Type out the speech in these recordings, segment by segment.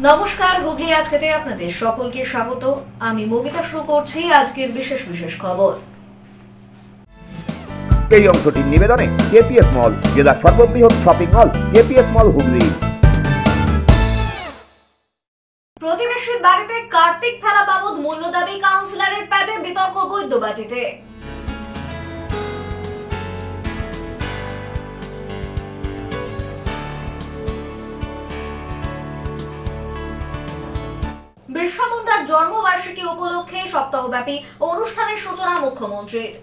নমস্কার, হুগলি আজকেতে আপনাদের সকলকে স্বাগত। আমি মমিতা শুরু করছি আজকের বিশেষ বিশেষ খবর। এই অংশটির নিবেদনে কেপিএস মল, জেলার সর্ববৃহৎ শপিং মল কেপিএস মল হুগলি। প্রতিবেশীর বাড়িতে কার্তিক ফেলা বাবদ মূল্য দাবি, কাউন্সিলরের প্যাডে বিতর্ক বৈদ্যবাটিতে। বিরসা মুন্ডার জন্মবার্ষিকী উপলক্ষে সপ্তাহব্যাপী অনুষ্ঠানের সূচনা মুখ্যমন্ত্রীর।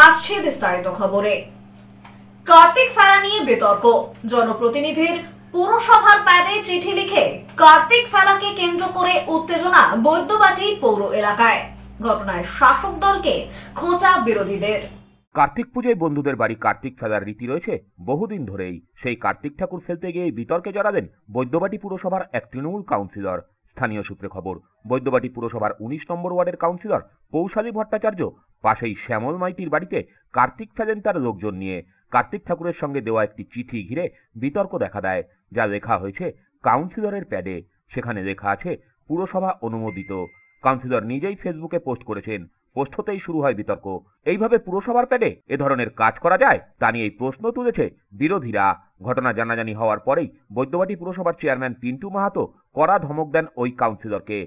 আসছে বিস্তারিত খবরে। কার্তিক ফেলা নিয়ে বিতর্ক, জনপ্রতিনিধির পুরসভার প্যাডে চিঠি লিখে কার্তিক ফেলাকে কেন্দ্র করে উত্তেজনা বৈদ্যবাটি পৌর এলাকায়। ঘটনায় শাসক দলকে খোঁচা বিরোধীদের। কার্তিক পুজোয় বন্ধুদের বাড়ি কার্তিক ফেলার রীতি রয়েছে বহুদিন ধরেই। সেই কার্তিক ঠাকুর ফেলতে গিয়ে বিতর্কে জড়ালেন বৈদ্যবাটি পুরসভার এক তৃণমূল কাউন্সিলর। স্থানীয় সূত্রে খবর, বৈদ্যবাটি পুরসভার 19 নম্বর ওয়ার্ডের কাউন্সিলর কৌশালী ভট্টাচার্য পাশেই শ্যামল মাইতির বাড়িতে কার্তিক ফেলেন তার লোকজন নিয়ে। কার্তিক ঠাকুরের সঙ্গে দেওয়া একটি চিঠি ঘিরে বিতর্ক দেখা দেয়, যা লেখা হয়েছে কাউন্সিলরের প্যাডে। সেখানে লেখা আছে পুরসভা অনুমোদিত। কাউন্সিলর নিজেই ফেসবুকে পোস্ট করেছেন। পোস্ট হতেই শুরু হয় বিতর্ক। এইভাবে পুরসভার প্যাডে এ ধরনের কাজ করা যায় তা নিয়েই প্রশ্ন তুলেছে বিরোধীরা। ঘটনা জানাজানি হওয়ার পরেই বৈদ্যবাটি পুরসভার চেয়ারম্যান পিন্টু মাহাতো কড়া ধমক দেন ওই কাউন্সিলরকে।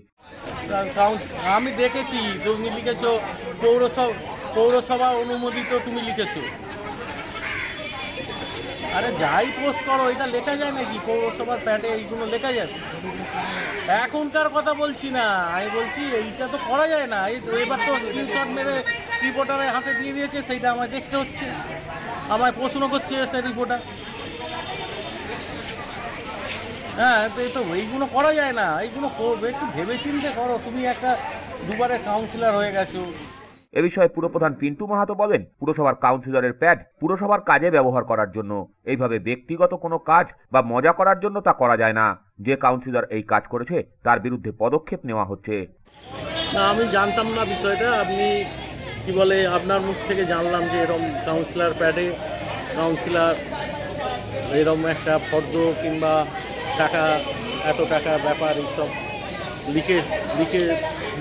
আমি দেখেছি তুমি লিখেছো পৌরসভা অনুমোদিত, তুমি লিখেছো। আরে যাই পোস্ট করো, এটা লেখা যায় নাকি? পৌরসভার প্যাডে এইগুলো লেখা যায়? এখনকার কথা বলছি না, আমি বলছি এইটা তো করা যায় না। এবার তো স্ক্রিনশট মেরে রিপোর্টারের হাতে দিয়ে দিয়েছে, সেইটা আমায় দেখতে হচ্ছে, আমায় প্রশ্ন করছে একটা রিপোর্টার। হ্যাঁ, তো এইগুলো করা যায় না। এইগুলো একটু ভেবেচিন্তে করো। তুমি একটা দুবারের কাউন্সিলর হয়ে গেছো। এ বিষয়ে পুরপ্রধান পিন্টু মাহাতো বলেন, পুরসভার কাউন্সিলরের প্যাড পুরসভার কাজে ব্যবহার করার জন্য, এইভাবে ব্যক্তিগত কোনো কাজ বা মজা করার জন্য তা করা যায় না। যে কাউন্সিলর এই কাজ করেছে তার বিরুদ্ধে পদক্ষেপ নেওয়া হচ্ছে। না, আমি জানতাম না বিষয়টা। আপনি কি বলে, আপনার মুখ থেকে জানলাম যে এরকম কাউন্সিলর প্যাডে কাউন্সিলর এরকম একটা ফর্দ কিংবা টাকা, এত টাকা ব্যাপার এইসব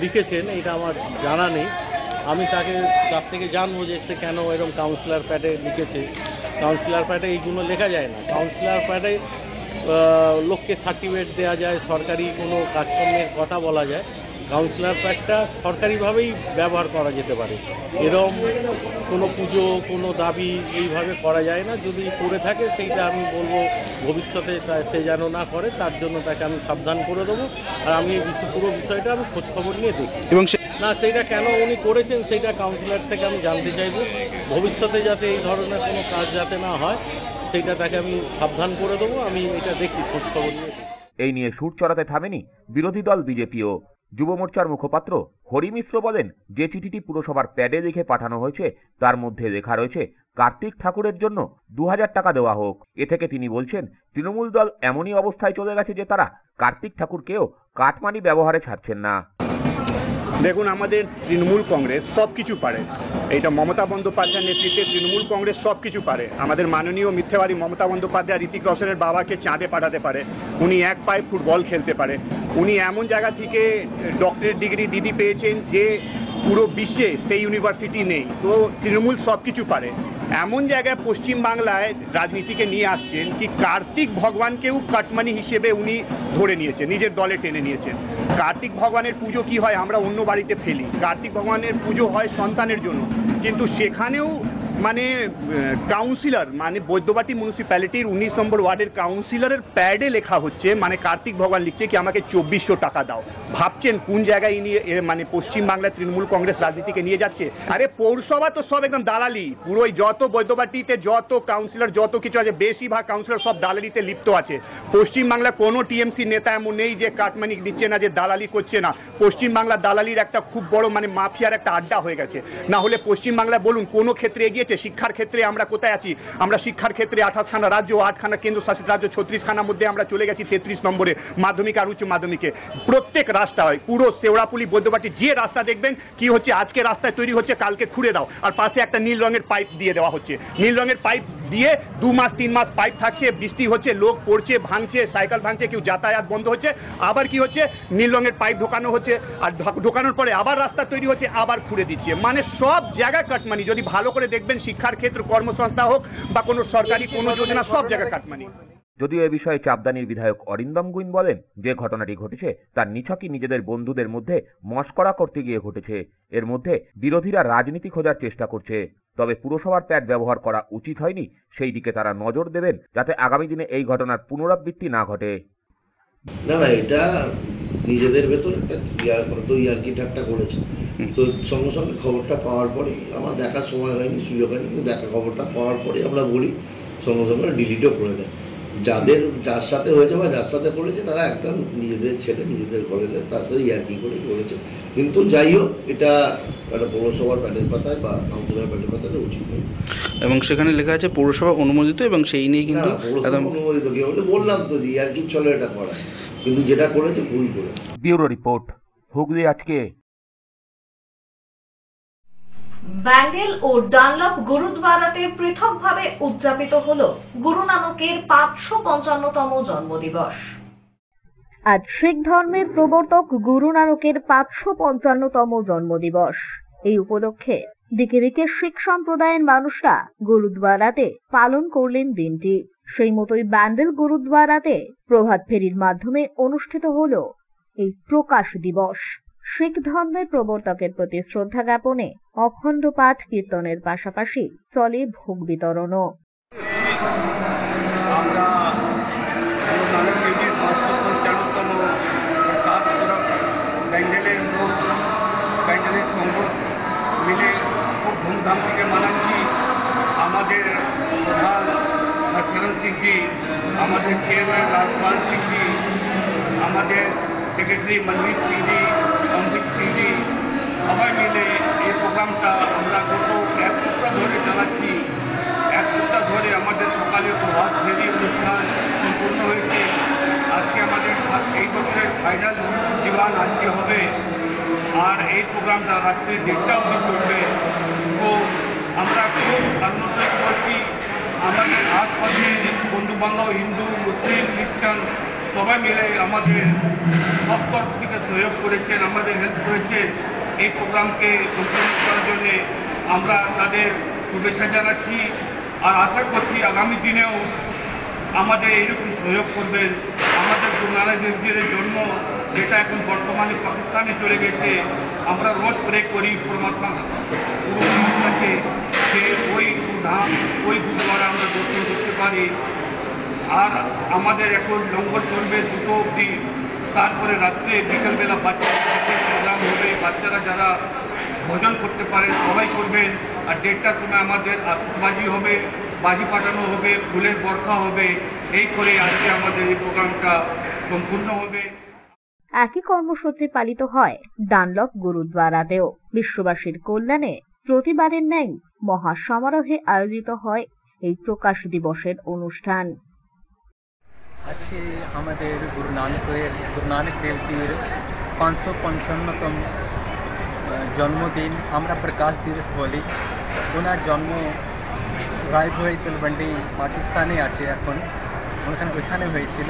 লিখেছেন, এটা আমার জানা নেই। আমি তার থেকে জানবো যে সে কেন এরকম কাউন্সিলর প্যাডে লিখেছে। কাউন্সিলর প্যাডে এইগুলো লেখা যায় না। কাউন্সিলর প্যাডে লোককে সার্টিফিকেট দেওয়া যায়, সরকারি কোনো কাজকর্মের কথা বলা যায়। কাউন্সিলর প্যাডটা সরকারিভাবেই ব্যবহার করা যেতে পারে। এরকম কোনো পুজো, কোনো দাবি এইভাবে করা যায় না। যদি করে থাকে সেইটা আমি বলবো ভবিষ্যতে সে যেন না করে, তার জন্য তাকে আমি সাবধান করে দেবো। আর আমি পুরো বিষয়টা আমি খোঁজখবর নিয়ে দেখি এবং না সেইটা কেন উনি করেছেন সেইটা কাউন্সিলর থেকে আমি জানতে চাইব। ভবিষ্যতে যাতে এই ধরনের কোনো কাজ যাতে না হয় সেইটা তাকে আমি সাবধান করে দেবো। আমি এটা দেখি, খোঁজখবর নিয়ে। এই নিয়ে সুর চড়াতে থামেনি বিরোধী দল বিজেপিও। যুব মোর্চার মুখপাত্র হরি মিশ্র বলেন, যে চিঠিটি পুরসভার প্যাডে লিখে পাঠানো হয়েছে তার মধ্যে লেখা রয়েছে কার্তিক ঠাকুরের জন্য 2000 টাকা দেওয়া হোক। এ থেকে তিনি বলছেন, তৃণমূল দল এমনই অবস্থায় চলে গেছে যে তারা কার্তিক ঠাকুরকেও কাটমানি ব্যবহারে ছাড়ছেন না। দেখুন, আমাদের তৃণমূল কংগ্রেস সব কিছু পারে। এইটা মমতা বন্দ্যোপাধ্যায়ের নেতৃত্বে তৃণমূল কংগ্রেস সব কিছু পারে। আমাদের মাননীয় মিথ্যেবাদী মমতা বন্দ্যোপাধ্যায় ঋতিক রোশনের বাবাকে চাঁদে পাঠাতে পারে। উনি এক পায়ে ফুটবল খেলতে পারে। উনি এমন জায়গা থেকে ডক্টরেট ডিগ্রি দিদি পেয়েছেন যে পুরো বিশ্বে সেই ইউনিভার্সিটি নেই। তো তৃণমূল সব কিছু পারে। এমন জায়গায় পশ্চিমবাংলায় রাজনীতিকে নিয়ে আসছেন কি কার্তিক ভগবানকেও কাটমানি হিসেবে উনি ধরে নিয়েছেন, নিজের দলে টেনে নিয়েছেন। কার্তিক ভগবানের পুজো কি হয় আমরা অন্য বাড়িতে ফেলি, কার্তিক ভগবানের পুজো হয় সন্তানের জন্য। কিন্তু সেখানেও মানে কাউন্সিলর, মানে বৈদ্যবাটি মিউনিসিপ্যালিটির 19 নম্বর ওয়ার্ডের কাউন্সিলরের প্যাডে লেখা হচ্ছে, মানে কার্তিক ভগবান লিখছে কি আমাকে 2400 টাকা দাও। ভাবছেন কোন জায়গায় নিয়ে মানে পশ্চিমবাংলার তৃণমূল কংগ্রেস রাজনীতিকে নিয়ে যাচ্ছে? আরে পৌরসভা তো সব একদম দালালি। পুরোই যত বৈদ্যবাটিতে যত কাউন্সিলর যত কিছু আছে, বেশিরভাগ কাউন্সিলর সব দালালিতে লিপ্ত আছে। পশ্চিমবাংলা কোনো টিএমসি নেতা এমন নেই যে কাটমানি দিচ্ছে না, যে দালালি করছে না। পশ্চিমবাংলা দালালির একটা খুব বড় মানে মাফিয়ার একটা আড্ডা হয়ে গেছে। না হলে পশ্চিমবাংলা বলুন কোনো ক্ষেত্রে এগিয়েছে? হচ্ছে। শিক্ষার ক্ষেত্রে আমরা কোথায় আছি? আমরা শিক্ষার ক্ষেত্রে 28খানা রাজ্য, 8খানা কেন্দ্রশাসিত রাজ্য, 36খানার মধ্যে আমরা চলে গেছি 33 নম্বরে মাধ্যমিক আর উচ্চ মাধ্যমিকে। প্রত্যেক রাস্তায় পুরো শেওড়াপুলি বৈদ্যবাটি যে রাস্তা দেখবেন কি হচ্ছে, আজকে রাস্তায় তৈরি হচ্ছে, কালকে খুঁড়ে দাও, আর পাশে একটা নীল রঙের পাইপ দিয়ে দেওয়া হচ্ছে। নীল রঙের পাইপ দিয়ে 2 মাস 3 মাস পাইপ থাকছে, বৃষ্টি হচ্ছে, লোক পড়ছে, ভাঙছে, সাইকেল ভাঙছে, কেউ যাতায়াত বন্ধ হচ্ছে। আবার কি হচ্ছে, নীল রঙের পাইপ ঢোকানো হচ্ছে, আর ঢোকানোর পরে আবার রাস্তা তৈরি হচ্ছে, আবার খুঁড়ে দিচ্ছে। মানে সব জায়গায় কাটমানি। যদি ভালো করে দেখবেন, শিক্ষার ক্ষেত্র, কর্মসংস্থা হোক বা কোনো সরকারি কোনো যোজনা, সব জায়গায় কাটমানি। যদিও এ বিষয়ে চাপদানির বিধায়ক অরিন্দম গুইন বলেন, যে ঘটনাটি ঘটেছে তার নিছকই নিজেদের বন্ধুদের মধ্যে মশকরা করতে গিয়ে ঘটেছে। এর মধ্যে বিরোধীরা রাজনীতি খোঁজার চেষ্টা করছে। তবে পুরসভার প্যাড ব্যবহার করা উচিত হয়নি, সেই দিকে তারা নজর দেবেন যাতে আগামী দিনে এই ঘটনার পুনরাবৃত্তি না ঘটে। না না, এটা নিজেদের ভেতর একটা ইয়ার্কি ঠাট্টা করেছে। তো সঙ্গে সঙ্গে খবরটা পাওয়ার পরে, আমার দেখার সময় হয়নি, সুযোগ হয়নি, কিন্তু খবরটা পাওয়ার পরে আমরা বলি, সঙ্গে সঙ্গে ডিলিটও করে দেয়। যার সাথে হয়েছে বা যার সাথে করেছে তারা একদম নিজেদের ছেলে, নিজেদের ঘরে তার সাথে ইয়ার্কি করে করেছে। কিন্তু যাই হোক, এটা একটা পৌরসভার প্যাডের পাতায় বা কাউন্সিলর প্যাডের পাতায় উচিত নয়। এবং সেখানে লেখা আছে পৌরসভা অনুমোদিত, এবং সেই নিয়ে কিন্তু অনুমোদিত কি বলে বললাম তো, ইয়ার্কির চলে এটা করা, কিন্তু যেটা করেছে ভুল করে। ব্যুরো রিপোর্ট, হুগলি আজকে। ব্যান্ডেল ও ডানলপ গুরুদ্বারাতে পৃথকভাবে উদযাপিত হল গুরু নানকের 555তম জন্মদিবস। আজ শিখ ধর্মের প্রবর্তক গুরু নানকের 555তম জন্মদিবস। এই উপলক্ষে দিকে দিকে শিখ সম্প্রদায়ের মানুষরা গুরুদ্বারাতে পালন করলেন দিনটি। সেই মতোই ব্যান্ডেল গুরুদ্বারাতে প্রভাত ফেরির মাধ্যমে অনুষ্ঠিত হল এই প্রকাশ দিবস। শিখ ধর্মের প্রবর্তকের প্রতি শ্রদ্ধা জ্ঞাপনে অখণ্ড পাঠ কীর্তনের পাশাপাশি চলে ভোগ বিতরণও। আমরা গুরু নানক দেবজির 555তম প্রকাশ পরব ব্যান্ডেলের সঙ্গ মিলে খুব ধুমধাম থেকে মানাচ্ছি। আমাদের প্রধান হরচরণ সিংজি, আমাদের চেয়ারম্যান রাজপাল সিংজি, আমাদের সেক্রেটারি মনদীপ সিংজি, অমৃত সিংজি, সবাই মিলে এই প্রোগ্রামটা আমরা গত 1 সপ্তাহ ধরে চালাচ্ছি। 1 সপ্তাহ ধরে আমাদের সকালে প্রভাত ফেরি অনুষ্ঠান সম্পূর্ণ হয়েছে। আজকে আমাদের এই বছরের ফাইনাল দিওয়ান আজকে হবে, আর এই প্রোগ্রামটা রাত্রে 1:30 অবধি চলবে। তো আমরা খুব আনন্দ করছি। আমাদের আশপাশে বন্ধুবান্ধব, হিন্দু, মুসলিম, খ্রিস্টান সবাই মিলে আমাদের সব তরফ থেকে সহযোগ করেছেন, আমাদের হেল্প করেছেন এই প্রোগ্রামকে সম্পন্ন করার জন্যে। আমরা তাদের শুভেচ্ছা জানাচ্ছি, আর আশা করছি আগামী দিনেও আমাদের এইরকম সহযোগ করবেন। আমাদের গুরু নানক দেবজির জন্ম, যেটা এখন বর্তমানে পাকিস্তানে চলে গেছে, আমরা রোজ প্রে করি পরমাত্মা গুরুর কাছে যে ওই ধাম, ওই গুরুদ্বারা আমরা দর্শন করতে পারি। আর আমাদের এখন লঙ্গর চলবে 2টো অবধি, তারপরে রাত্রে বিকেলবেলা বাচ্চাদের প্রোগ্রাম হবে। বাচ্চারা যারা ভোজন করতে পারেন সবাই করবেন। আর 1:30টার সময় আমাদের আতশবাজি হবে, বাজি ফাটানো হবে, ফুলের বর্ষা হবে। এই করে আজকে আমাদের এই প্রোগ্রামটা সম্পূর্ণ হবে। একই কর্মসূচি পালিত হয় ডানলপ গুরুদ্বারাতেও। বিশ্ববাসীর কল্যাণে প্রতিবারের ন্যায় মহা সমারোহে আয়োজিত হয় এই প্রকাশ দিবসের অনুষ্ঠান। আজকে আমাদের গুরু নানক দেবজির 555তম জন্মদিন আমরা প্রকাশ দিবস বলি। ওনার জন্ম রায়ভোই তলবন্ডি পাকিস্তানে আছে এখন, ওখানে হয়েছিল।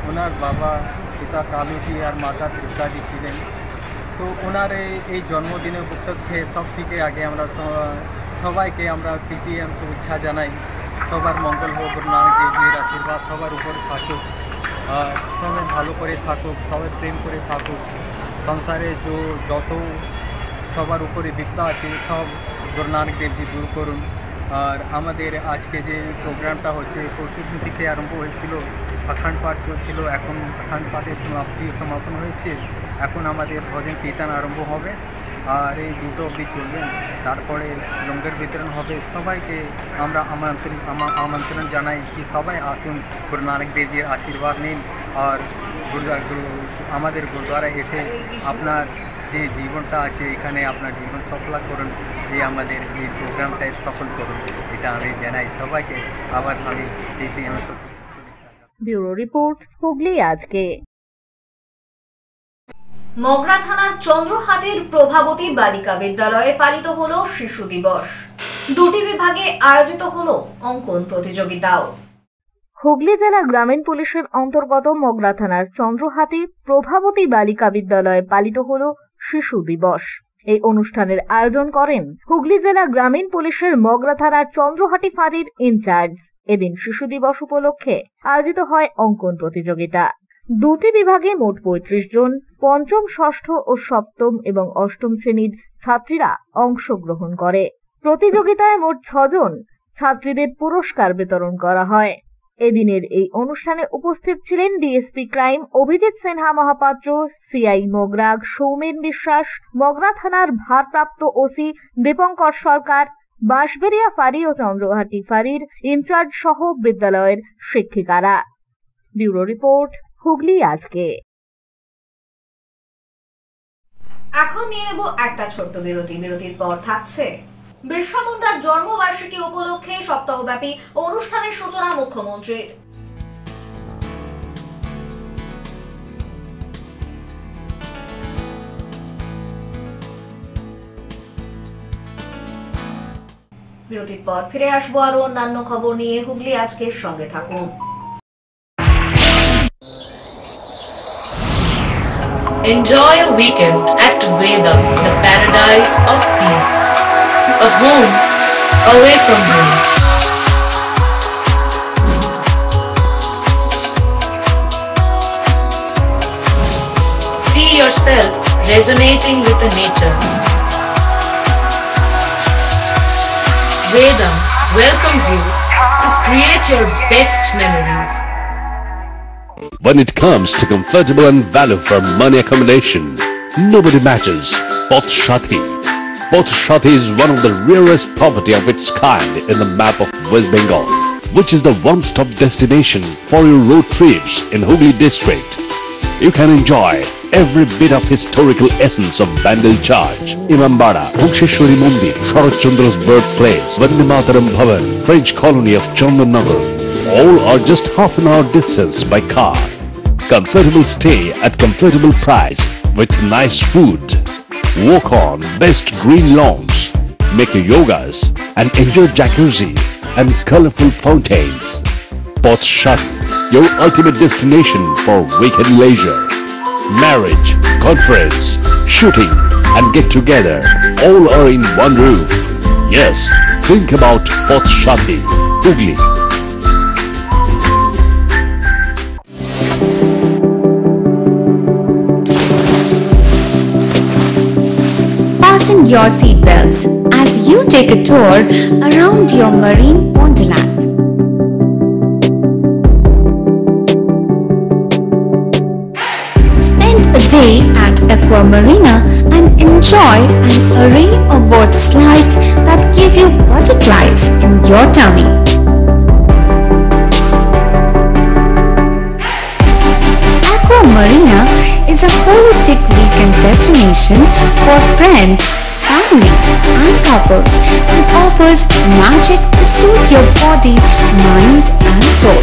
ওনার বাবা পিতা কালুজি আর মাতা তৃপ্তাজি ছিলেন। তো ওনার এই জন্মদিনে উপলক্ষে সব থেকে আগে আমরা সবাইকে আমরা প্রীতি শুভেচ্ছা জানাই। সবার মঙ্গল হোক, গুরু নানক দেবজির আশীর্বাদ সবার উপর থাকুক, সবাই ভালো করে থাকুক, সবাই প্রেম করে থাকুক। সংসারে যত সবার উপরে বিপদা আছে সব গুরু নানক দেবজি দূর করুন। আর আমাদের আজকে যে প্রোগ্রামটা হচ্ছে, পরশুদিন থেকে আরম্ভ হয়েছিল, অখণ্ড পাঠ চলছিল, এখন অখণ্ড পাঠের সমাপন হয়েছে। এখন আমাদের ভজন কীর্তন আরম্ভ হবে, আর এই 2টো অবধি চলবে। তারপরে লঙ্গর বিতরণ হবে। সবাইকে আমরা আমন্ত্রণ জানাই কি সবাই আসুন, গুরু নানক দেবজির আশীর্বাদ নিন, আর আমাদের গুরুদ্বারা এসে আপনার যে জীবনটা আছে এখানে আপনার জীবন সফল করুন, যে আমাদের এই প্রোগ্রামটা সফল করুন, এটা আমি জানাই সবাইকে। আবার আমি TPMS ব্যুরো রিপোর্ট, হুগলি আজকে। মগরা থানার চন্দ্রহাটের প্রভাবতী বালিকা বিদ্যালয়ে পালিত হলো শিশু দিবস। দুটি বিভাগে আয়োজিত হলো অঙ্কন প্রতিযোগিতাও। হুগলি জেলা গ্রামীণ পুলিশের অন্তর্গত মগরা থানার চন্দ্রহাটি প্রভাবতী বালিকা বিদ্যালয়ে পালিত হলো শিশু দিবস। এই অনুষ্ঠানের আয়োজন করেন হুগলি জেলা গ্রামীণ পুলিশের মগরা থানার চন্দ্রহাটি ফাঁড়ির ইনচার্জ। এদিন শিশু দিবস উপলক্ষে আয়োজিত হয় অঙ্কন প্রতিযোগিতা। দুটি বিভাগে মোট 35 জন পঞ্চম, ষষ্ঠ ও সপ্তম এবং অষ্টম শ্রেণীর ছাত্রীরা অংশগ্রহণ করে। প্রতিযোগিতায় মোট 6 জন ছাত্রীদের পুরস্কার বিতরণ করা হয়। এদিনের এই অনুষ্ঠানে উপস্থিত ছিলেন DSP crime Abhijit Sinha Mohapatra, CI Mogra Soumen Biswas, Mogra থানার ভারপ্রাপ্ত ওসি দীপঙ্কর সরকার, বাঁশবেড়িয়া ফাঁড়ি ও চন্দ্রহাটি ফাঁড়ির ইনচার্জ সহ বিদ্যালয়ের শিক্ষিকারা। ব্যুরো রিপোর্ট, হুগলি আজকে। এখন নিয়ে নেব একটা ছোট্ট বিরতি। বিরতির পর থাকছে বিরসা মুন্ডার জন্মবার্ষিকী উপলক্ষে সপ্তাহব্যাপী অনুষ্ঠানের সূচনা মুখ্যমন্ত্রীর। বিরতির পর ফিরে আসবো আরো অন্যান্য খবর নিয়ে। হুগলি আজকের সঙ্গে থাকুন। Enjoy a weekend at Vedam, the paradise of peace. A home away from home. See yourself resonating with the nature. Vedam welcomes you to create your best memories. When it comes to comfortable and value for money accommodation, nobody matches Pothshati. Pothshati is one of the rarest property of its kind in the map of West Bengal, which is the one-stop destination for your road trips in Hooghly district. You can enjoy every bit of historical essence of Bandel Church, Imambara, Bhuksheshwari Mandir, Sharat Chandra's birthplace, Vande Mataram Bhavan, French colony of Chandannagar. All are just half an hour distance by car. Comfortable stay at comfortable price with nice food. Walk on best green lawns, make your yogas and enjoy jacuzzi and colorful fountains. Pothshati, your ultimate destination for weekend leisure. Marriage, conference, shooting and get together all are in one roof. Yes, think about Pothshati, Hooghly. Fasten your seatbelts as you take a tour around your marine wonderland. Spend a day at Aqua Marina and enjoy an array of water slides that give you butterflies in your tummy. Aqua Marina is a holistic weekend destination for friends, family and couples and offers magic to soothe your body, mind and soul.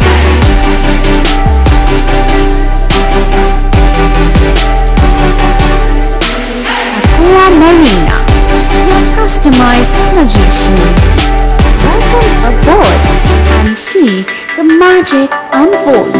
Aqua Marina, your customized magician. Welcome aboard and see the magic unfold.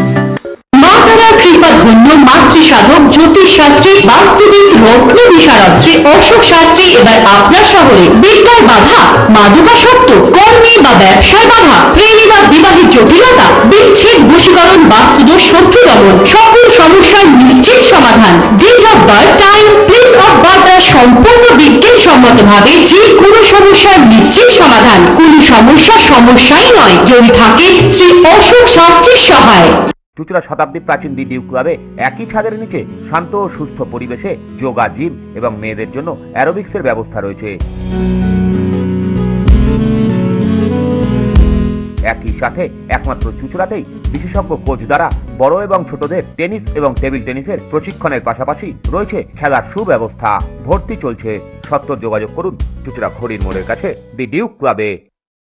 মাতারা কৃপা ধন্য মাতৃ সাধক জ্যোতিষ শাস্ত্রী বাস্তুবিদ রত্ন বিশারদ শ্রী অশোক শাস্ত্রী এবার আপনার শহরে। বিদ্যায় বাধা, মাদকাসক্ত, কর্মে বা ব্যবসায় বাধা, প্রেমী বা বিবাহের জটিলতা, বিচ্ছেদ, বশীকরণ, বাস্তুদোষ, শত্রু দমন, সকল সমস্যার নিশ্চিত সমাধান। Date of birth, time, place of birth দ্বারা সম্পূর্ণ বিজ্ঞানসম্মতভাবে যে কোনো সমস্যার নিশ্চিত সমাধান। কোন সমস্যাই নয় যদি থাকে শ্রী অশোক শাস্ত্রীর সহায়। চুঁচুড়া শতাব্দী প্রাচীন ডিউ ক্লাবে একই ছাদের নিচে শান্ত ও সুস্থ পরিবেশে যোগা, জিম এবং মেয়েদের জন্য অ্যারোবিক্সের ব্যবস্থা রয়েছে। একই সাথে একমাত্র চুঁচুড়াতেই বিশেষজ্ঞ কোচ দ্বারা বড় এবং ছোটদের টেনিস এবং টেবিল টেনিসের প্রশিক্ষণের পাশাপাশি রয়েছে খেলার সুব্যবস্থা। ভর্তি চলছে। সত্তর যোগাযোগ করুন চুঁচুড়া ঘড়ির মোড়ের কাছে দি ডিউক ক্লাবে।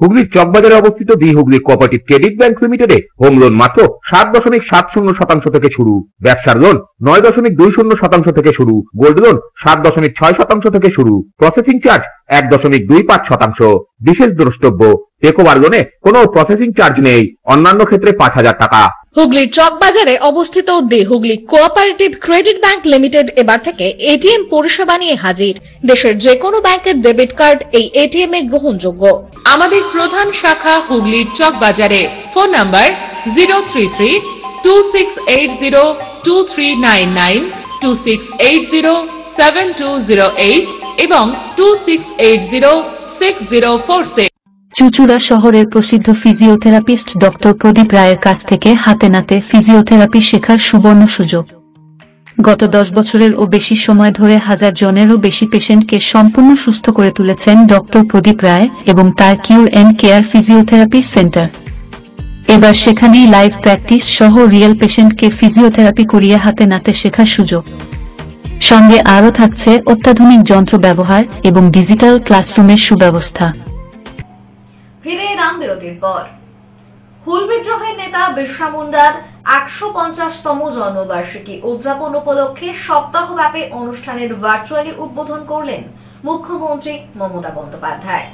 হুগলির চকবাজারে অবস্থিত the Hooghly cooperative credit bank লিমিটেডে হোম লোন মাত্র 7.70% থেকে শুরু। ব্যবসার লোন 9.20% থেকে শুরু। গোল্ড লোন 7.6% থেকে শুরু। Processing charge 1.25%। বিশেষ দ্রষ্টব্য, টেকওভার লোনে কোনো প্রসেসিং চার্জ নেই। অন্যান্য ক্ষেত্রে 5,000 টাকা। হুগলির চকবাজারে অবস্থিত the Hooghly cooperative credit bank limited এবার থেকে এটিএম পরিষেবা নিয়ে হাজির। দেশের যে কোনো ব্যাংকের ডেবিট কার্ড এই এটিএম এ গ্রহণযোগ্য। আমাদের প্রধান শাখা হুগলির চকবাজারে। ফোন নাম্বার 033-2680-2399, 2680-7208 এবং 2680-6046। চুঁচুড়া শহরের প্রসিদ্ধ ফিজিওথেরাপিস্ট ডক্টর প্রদীপ রায়ের কাছ থেকে হাতে নাতে ফিজিওথেরাপি শেখার সুবর্ণ সুযোগ। গত 10 বছরের ও বেশি সময় ধরে 1000 জনেরও বেশি পেশেন্টকে সম্পূর্ণ সুস্থ করে তুলেছেন ডক্টর প্রদীপ রায় এবং তার কিউর এন্ড কেয়ার ফিজিওথেরাপি সেন্টার। এবার সেখানেই লাইভ প্র্যাকটিস সহ রিয়েল পেশেন্টকে ফিজিওথেরাপি করিয়ে হাতে নাতে শেখার সুযোগ। সঙ্গে আরও থাকছে অত্যাধুনিক যন্ত্র ব্যবহার এবং ডিজিটাল ক্লাসরুমের সুব্যবস্থা। ফিরে এলাম বিরতির পর। হুল বিদ্রোহের নেতা বিরসা মুন্ডার 150তম জন্মবার্ষিকী উদযাপন উপলক্ষে সপ্তাহব্যাপী অনুষ্ঠানের ভার্চুয়ালি উদ্বোধন করলেন মুখ্যমন্ত্রী মমতা বন্দ্যোপাধ্যায়।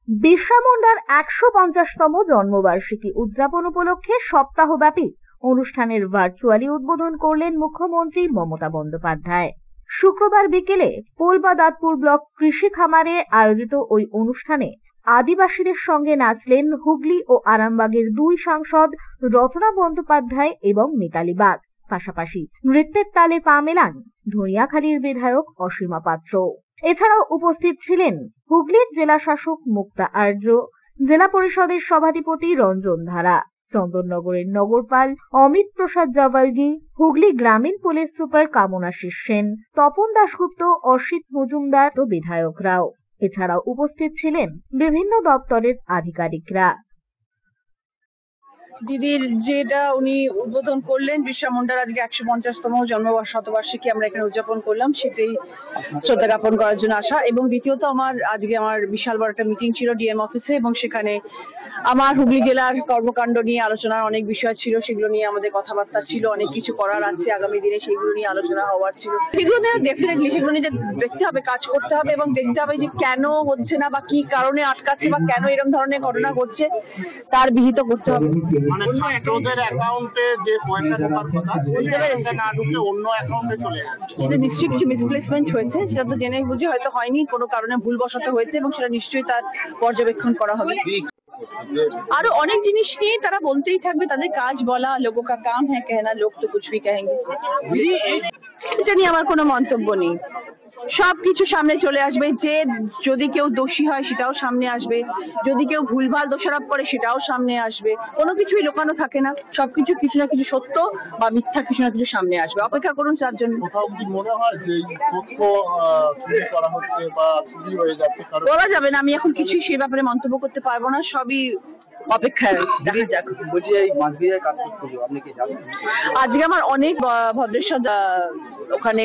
বিরসা মুন্ডার 150তম জন্মবার্ষিকী উদযাপন উপলক্ষে সপ্তাহব্যাপী অনুষ্ঠানের ভার্চুয়ালি উদ্বোধন করলেন মুখ্যমন্ত্রী মমতা বন্দ্যোপাধ্যায়। শুক্রবার বিকেলে পোলবাদাতপুর ব্লক কৃষি খামারে আয়োজিত ওই অনুষ্ঠানে আদিবাসীদের সঙ্গে নাচলেন হুগলি ও আরামবাগের 2 সাংসদ রচনা বন্দ্যোপাধ্যায় এবং মিতালি বাগ। পাশাপাশি নৃত্যের তালে পা মেলান ধনিয়াখালীর বিধায়ক অসীমা পাত্র। এছাড়াও উপস্থিত ছিলেন হুগলির জেলা শাসক মুক্তা আর্য, জেলা পরিষদের সভাধিপতি রঞ্জন ধারা, চন্দননগরের নগরপাল অমিত প্রসাদ জাওয়ালজি, হুগলি গ্রামীণ পুলিশ সুপার কামনাশিস সেন, তপন দাশগুপ্ত, অসিত মজুমদার ও বিধায়করাও। এছাড়াও উপস্থিত ছিলেন বিভিন্ন দপ্তরের আধিকারিকরা। দিদির যেটা উনি উদ্বোধন করলেন, বিরসা মুন্ডার আজকে 150তম শতবার্ষিকী আমরা এখানে উদযাপন করলাম, সেটাই শ্রদ্ধা জ্ঞাপন করার জন্য আসা। এবং দ্বিতীয়ত আজকে আমার বিশাল বড় একটা মিটিং ছিল ডিএম অফিসে, এবং সেখানে আমার হুগলি জেলার কর্মকাণ্ড নিয়ে আলোচনার অনেক বিষয় ছিল, সেগুলো নিয়ে আমাদের কথাবার্তা ছিল। অনেক কিছু করার আছে আগামী দিনে, সেগুলো নিয়ে আলোচনা হওয়ার ছিল। সেগুলো নিয়ে ডেফিনেটলি সেগুলো নিয়ে দেখতে হবে, কাজ করতে হবে এবং দেখতে হবে যে কেন হচ্ছে না বা কি কারণে আটকাচ্ছে বা কেন এরকম ধরনের ঘটনা ঘটছে তার বিহিত করতে হবে। সেটা নিশ্চয়ই কিছু মিসপ্লেসমেন্ট হয়েছে, সেটা তো জেনে বুঝে হয়তো হয়নি, কোনো কারণে ভুলবশত হয়েছে এবং সেটা নিশ্চয়ই তার পর্যবেক্ষণ করা হবে। আরো অনেক জিনিস নিয়ে তারা বলতেই থাকবে, তাদের কাজ বলা, লোগো কা কাম হ্যাঁ कहना, লোক তো কুছ ভি কহেঙ্গে। এটা নিয়ে আমার কোনো মন্তব্য নেই। সবকিছু সামনে চলে আসবে, যে যদি কেউ দোষী হয় সেটাও সামনে আসবে, যদি কেউ ভুলভাল দোষারোপ করে সেটাও সামনে আসবে। কোনো কিছুই লুকানো থাকে না, সবকিছু কিছু না কিছু সত্য বা মিথ্যা কিছু না কিছু সামনে আসবে। অপেক্ষা করুন তার জন্য। বলা যাবে না, আমি এখন কিছুই সেই ব্যাপারে মন্তব্য করতে পারবো না, সবই অপেক্ষায় দেখা যাক। আজকে আমার অনেক ভদ্রেশ্বর ওখানে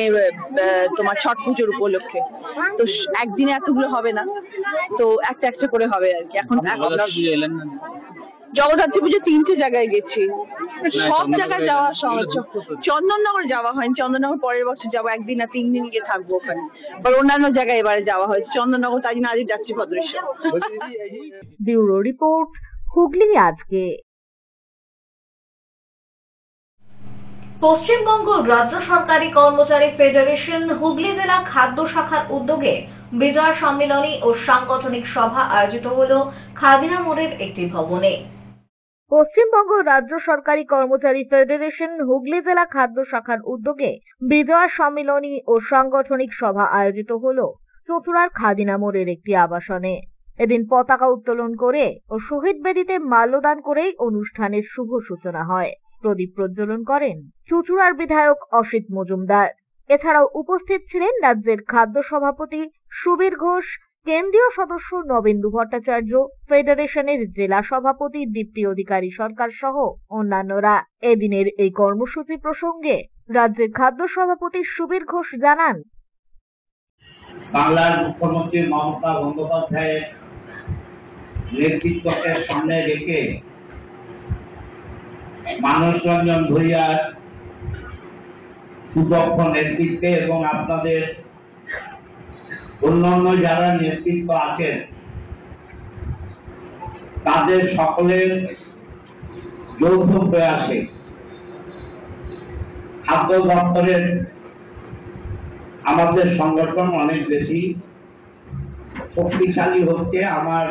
তোমার ছট পুজোর উপলক্ষে, তো একদিনে এতগুলো হবে না, তো একটা একটা করে হবে আর কি। এখন জগদ্ধাত্রী পুজো 3টে জায়গায় গেছি, সব জায়গায় যাওয়া সম্ভব। চন্দননগর যাওয়া হয়নি, চন্দননগর পরের বছর যাবো, 1 দিন না 3 দিন গিয়ে থাকবো ওখানে। আর অন্যান্য জায়গায় এবারে যাওয়া হয়েছে, চন্দননগর তাই জন্য আজই যাচ্ছি ভদ্রেশ্বর। ব্যুরো রিপোর্ট, হুগলি আজকে। পশ্চিমবঙ্গ রাজ্য সরকারি কর্মচারী ফেডারেশন হুগলি জেলা খাদ্য শাখার উদ্যোগে বিজয় সম্মেলনী ও সাংগঠনিক সভা আয়োজিত হল খাদিনা মোড়ের একটি ভবনে। পশ্চিমবঙ্গ রাজ্য সরকারি কর্মচারী ফেডারেশন হুগলি জেলা খাদ্য শাখার উদ্যোগে বিজয় সম্মেলনী ও সাংগঠনিক সভা আয়োজিত হল চতুরার খাদিনা মোড়ের একটি আবাসনে। এদিন পতাকা উত্তোলন করে ও শহীদ বেদিতে মাল্যদান করেই অনুষ্ঠানের শুভ সূচনা হয়। প্রদীপ প্রজ্বলন করেন চুঁচুড়ার বিধায়ক অসিত মজুমদার। এছাড়াও উপস্থিত ছিলেন রাজ্যের খাদ্য সভাপতি সুবীর ঘোষ, কেন্দ্রীয় সদস্য নবেন্দু ভট্টাচার্য, ফেডারেশনের জেলা সভাপতি দীপ্তি অধিকারী সরকার সহ অন্যান্যরা। এদিনের এই কর্মসূচি প্রসঙ্গে রাজ্যের খাদ্য সভাপতি সুবীর ঘোষ জানান, বাংলার মুখ্যমন্ত্রী মমতা বন্দ্যোপাধ্যায়ের নেতৃত্বকে সামনে রেখে মানস রঞ্জন ভূঁইয়ার সুদক্ষ নেতৃত্বে এবং আপনাদের অন্যান্য যারা নেতৃত্ব আছেন তাদের সকলের যৌথ প্রয়াসে খাদ্য দপ্তরের আমাদের সংগঠন অনেক বেশি শক্তিশালী হচ্ছে। আমার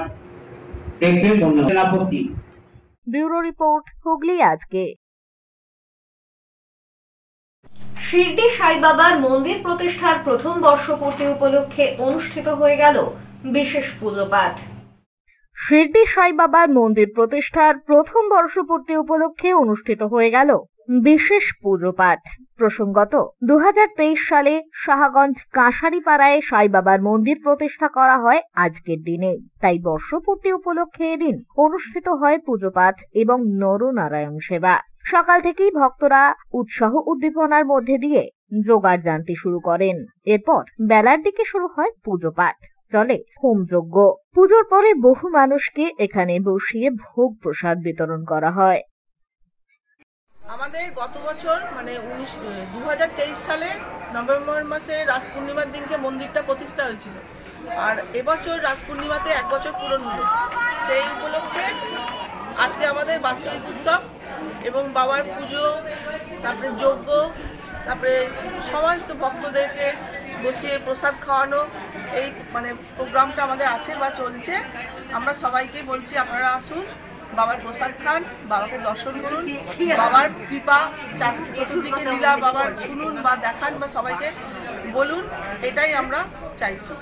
দেখে সেনাপতি। ব্যুরো রিপোর্ট, হুগলি আজকে। শিরডি সাই বাবার মন্দির প্রতিষ্ঠার প্রথম বর্ষপূর্তি উপলক্ষে অনুষ্ঠিত হয়ে গেল বিশেষ পুজো পাঠ। শিরডি সাই বাবার মন্দির প্রতিষ্ঠার প্রথম বর্ষপূর্তি উপলক্ষে অনুষ্ঠিত হয়ে গেল বিশেষ পুজো পাঠ। প্রসঙ্গত 2023 সালে সাহাগঞ্জ কাঁসারিপাড়ায় সাই বাবার মন্দির প্রতিষ্ঠা করা হয় আজকের দিনে। তাই বর্ষপূর্তি উপলক্ষে এদিন অনুষ্ঠিত হয় পুজো পাঠ এবং নরনারায়ণ সেবা। সকাল থেকেই ভক্তরা উৎসাহ উদ্দীপনার মধ্যে দিয়ে জোগাড় জানতে শুরু করেন। এরপর বেলার দিকে শুরু হয় পুজো পাঠ, চলে হোমযজ্ঞ। পুজোর পরে বহু মানুষকে এখানে বসিয়ে ভোগ প্রসাদ বিতরণ করা হয়। আমাদের গত বছর মানে 2023 সালে নভেম্বর মাসে রাস পূর্ণিমার দিনকে মন্দিরটা প্রতিষ্ঠা হয়েছিল, আর এবছর রাস পূর্ণিমাতে 1 বছর পূরণ হলো। সেই উপলক্ষে আজকে আমাদের বাৎসরিক উৎসব এবং বাবার পুজো, তারপরে যজ্ঞ, তারপরে সমস্ত ভক্তদেরকে বসিয়ে প্রসাদ খাওয়ানো, এই মানে প্রোগ্রামটা আমাদের আছে বা চলছে। আমরা সবাইকে বলছি আপনারা আসুন, বাবার প্রসাদ খান, বাবাকে দর্শন করুন, বাবার কৃপা চতুর্দিকে লীলা বাবার শুনুন বা দেখান বা সবাইকে বলুন, এটাই আমরা চাইছি।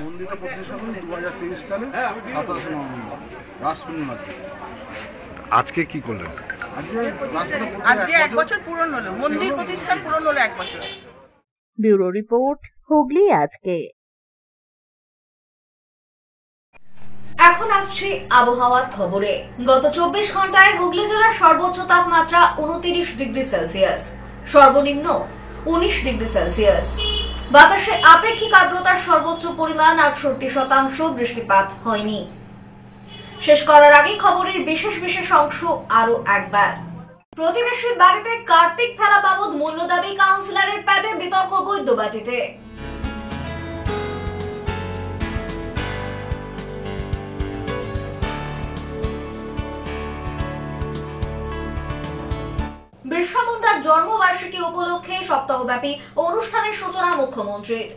মন্দিরটা প্রতিষ্ঠা করেন 2023 সালে 27 নভেম্বর রাস পূর্ণিমার দিন। আজকে কি করলেন? আজকে 1 বছর পূরণ হলো, মন্দির প্রতিষ্ঠা পূরণ হলো 1 বছর। ব্যুরো রিপোর্ট, হুগলি আজকে। এখন আসছি আবহাওয়ার খবরে। গত 24 ঘন্টায় হুগলি জেলার সর্বোচ্চ তাপমাত্রা 29 ডিগ্রি সেলসিয়াস, সর্বনিম্ন 19 ডিগ্রি সেলসিয়াস। বাতাসে আপেক্ষিক আর্দ্রতার সর্বোচ্চ পরিমাণ 68%, বৃষ্টিপাত হয়নি। শেষ করার আগে খবরের বিশেষ অংশ আরো একবার। প্রতিবেশীর বাড়িতে কার্তিক ফেলা বাবদ মূল্য দাবি, কাউন্সিলরের প্যাডে বিতর্ক বৈদ্যবাটিতে। বিরসা মুন্ডার জন্মবার্ষিকী উপলক্ষে সপ্তাহব্যাপী অনুষ্ঠানের সূচনা মুখ্যমন্ত্রীর।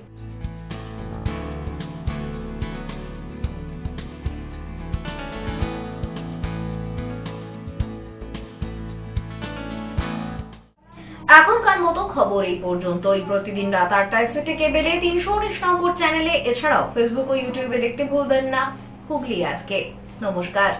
এখনকার মতো খবর এই পর্যন্তই। প্রতিদিন রাত 8টায় সিটি কেবেলে 319 নম্বর চ্যানেলে, এছাড়াও ফেসবুক ও ইউটিউবে দেখতে ভুলবেন না হুগলি আজকে। নমস্কার।